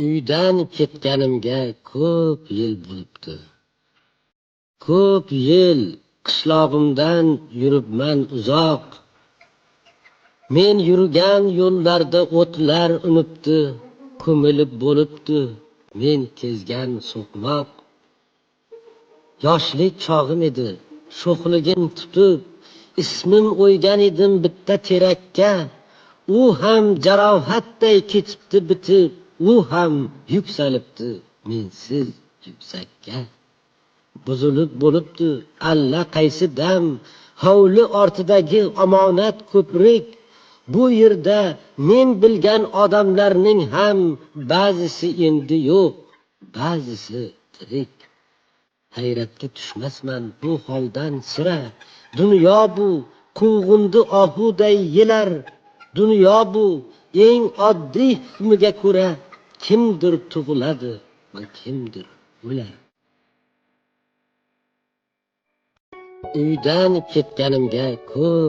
Uydan ketganimga ko'p yil bo'libdi. Ko'p yil qishlog'imdan yuribman uzoq. Men yurgan yo'llarda o'tlar unibdi, ko'milib bo'libdi men kezgan so'qmoq. Yoshlik chog'im edi, sho'xligim tutib, ismim o'ygan edim bitta terakka. U ham jarohatday ketibdi bitib, u ham yuksalibdi mensiz yuksakka. Buzilib bo'libdi alla qaysi dam, hovli ortidagi omonat ko'prik. Bu yerda men bilgan odamlarning ham ba'zisi endi yo'q, ba'zisi tirik. Hayratga tushmasman bu holdan sira. Dunyo bu quvg'indi ohuday yelar. Dunyo bu eng oddiy hukmiga ko'ra kimdir tug'iladi va kimdir o'ladi. Uydan ketganimga ko'p